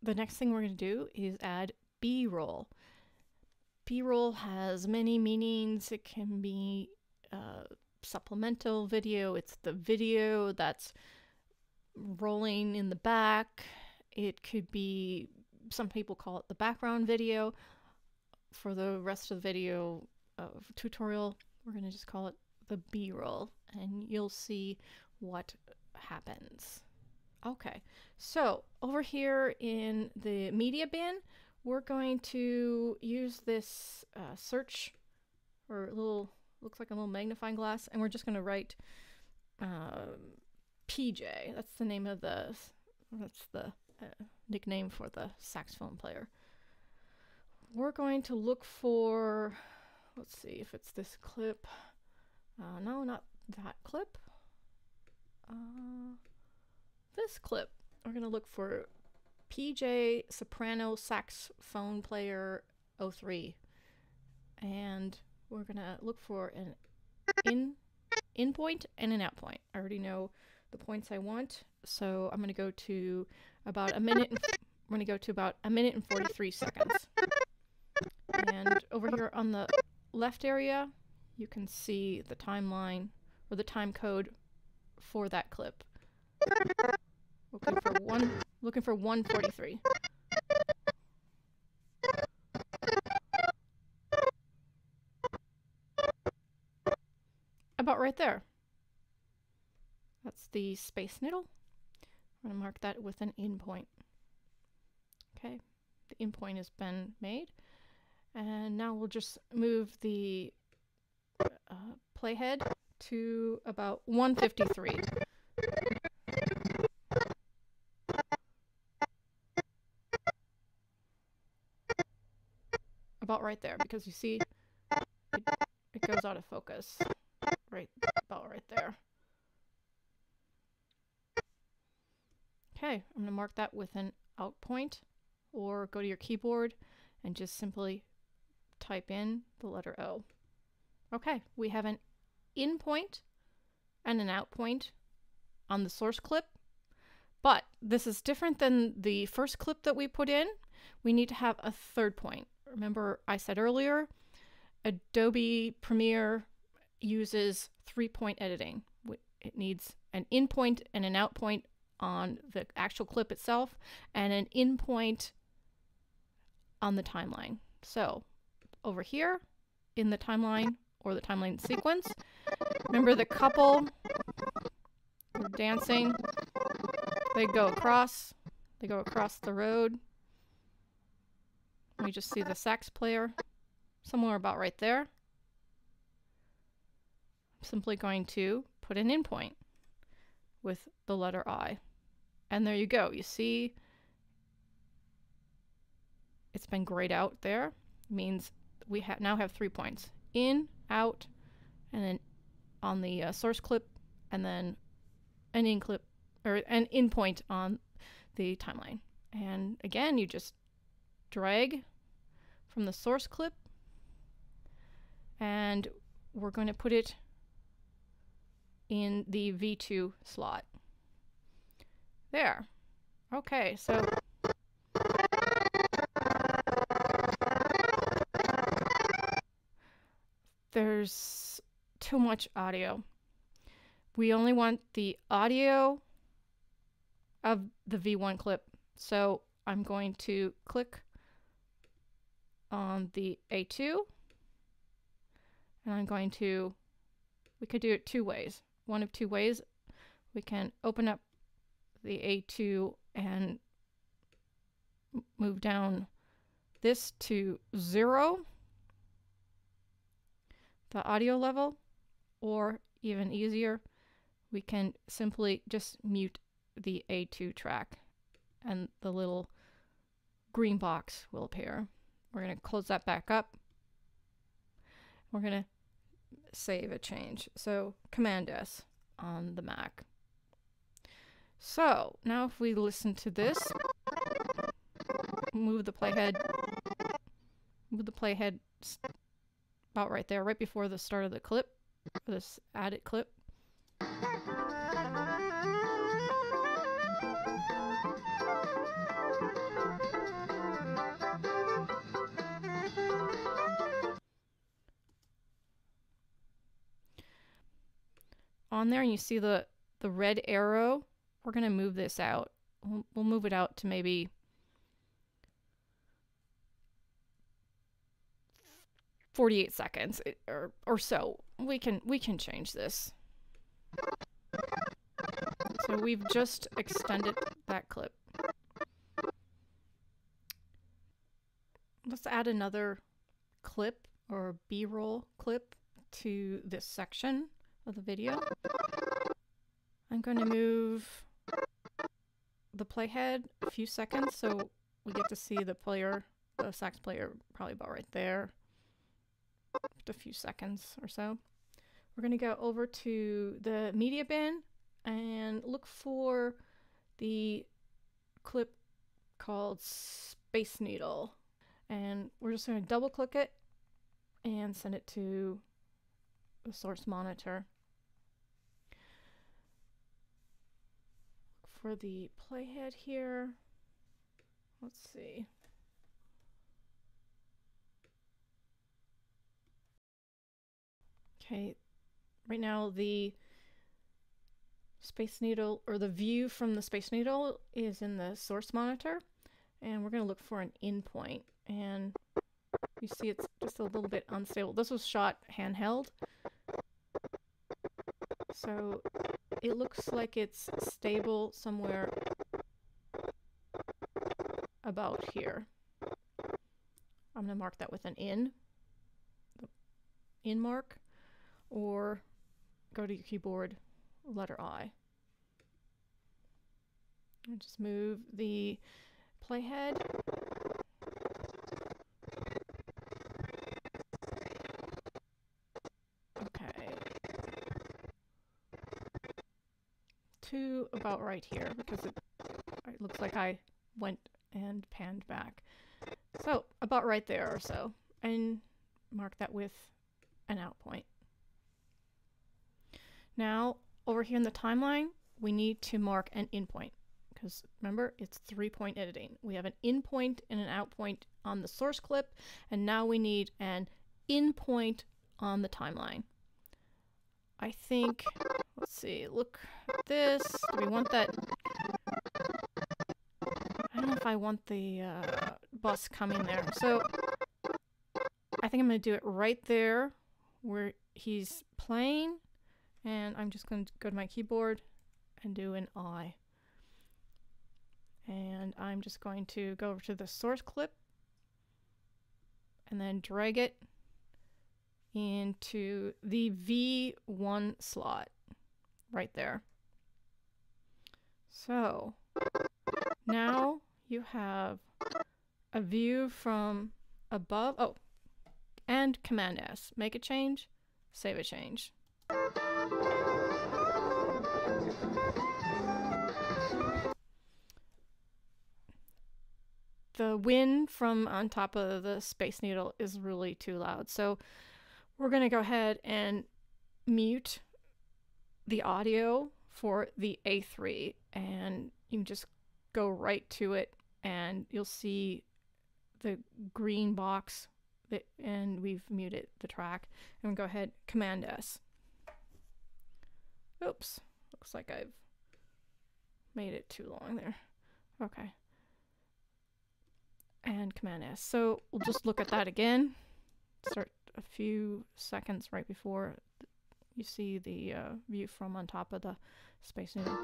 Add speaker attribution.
Speaker 1: the next thing we're going to do is add B-roll. B-roll has many meanings. It can be supplemental video. It's the video that's rolling in the back. It could be, some people call it the background video. For the rest of the video tutorial, we're going to just call it the B-roll, and you'll see what happens. Okay, so over here in the media bin, we're going to use this search, or a little, looks like a little magnifying glass, and we're just going to write PJ. That's the name of that's the nickname for the saxophone player. We're going to look for, let's see if it's this clip. No, not that clip. This clip. We're going to look for PJ soprano saxophone player 03. And we're going to look for an in point and an out point. I already know the points I want, so I'm going to go to about a minute. I'm going to go to about a minute and 43 seconds. And over here on the left area, you can see the timeline or the time code for that clip. Looking for 1:43. About right there. That's the space needle. I'm going to mark that with an in point. Okay, the in point has been made. And now we'll just move the playhead to about 1:53. About right there, because you see it goes out of focus. About right there. Okay, I'm going to mark that with an out point, or go to your keyboard and just simply type in the letter O. Okay, we have an in point and an out point on the source clip, but this is different than the first clip that we put in. We need to have a third point. Remember, I said earlier, Adobe Premiere uses 3-point editing. It needs an in point and an out point on the actual clip itself, and an in point on the timeline. So over here in the timeline, or the timeline sequence, remember the couple were dancing. They go across the road. We just see the sax player somewhere about right there. I'm simply going to put an in point with the letter I. And there you go. You see it's been grayed out there. It means we now have 3 points. In, out, and then on the source clip, and then an in clip, or an in point on the timeline. And again, you just drag from the source clip, and we're going to put it in the V2 slot. There. Okay, so there's too much audio. We only want the audio of the V1 clip. So I'm going to click on the A2, and I'm going to, we could do it two ways. One of two ways. We can open up the A2 and move down this to 0, the audio level, or even easier, we can simply just mute the A2 track and the little green box will appear. We're going to close that back up. We're going to save a change. So Command S on the Mac. So now if we listen to this, move the playhead about right there, right before the start of the clip, this added clip. on there and you see the red arrow, we're going to move this out. We'll move it out to maybe 48 seconds or so. We can change this. So we've just extended that clip. Let's add another clip or B-roll clip to this section of the video. I'm going to move the playhead a few seconds so we get to see the player, the sax player, probably about right there. Just a few seconds or so. We're going to go over to the media bin and look for the clip called Space Needle. And we're just going to double click it and send it to the source monitor. Look for the playhead here. Let's see. Okay, right now the Space Needle, or the view from the Space Needle, is in the source monitor, and we're going to look for an in point. And you see it's just a little bit unstable. This was shot handheld, so it looks like it's stable somewhere about here. I'm going to mark that with an in, the in mark, or go to your keyboard, letter I. And just move the playhead. Okay. To about right here, because it looks like I went and panned back. So about right there or so. And mark that with an out point. Now, over here in the timeline, we need to mark an in point, because remember, it's 3-point editing. We have an in point and an out point on the source clip, and now we need an in point on the timeline. I think, let's see, look at this. Do we want that? I don't know if I want the bus coming there. So I think I'm going to do it right there where he's playing. And I'm just going to go to my keyboard and do an I. And I'm just going to go over to the source clip and then drag it into the V1 slot right there. So now you have a view from above. Oh, and Command S. Make a change, save a change. The wind from on top of the Space Needle is really too loud, so we're going to go ahead and mute the audio for the A3, and you can just go right to it and you'll see the green box and we've muted the track. And we'll go ahead, Command S. Oops, looks like I've made it too long there. Okay. And Command S. So we'll just look at that again. Start a few seconds right before you see the view from on top of the Space Needle.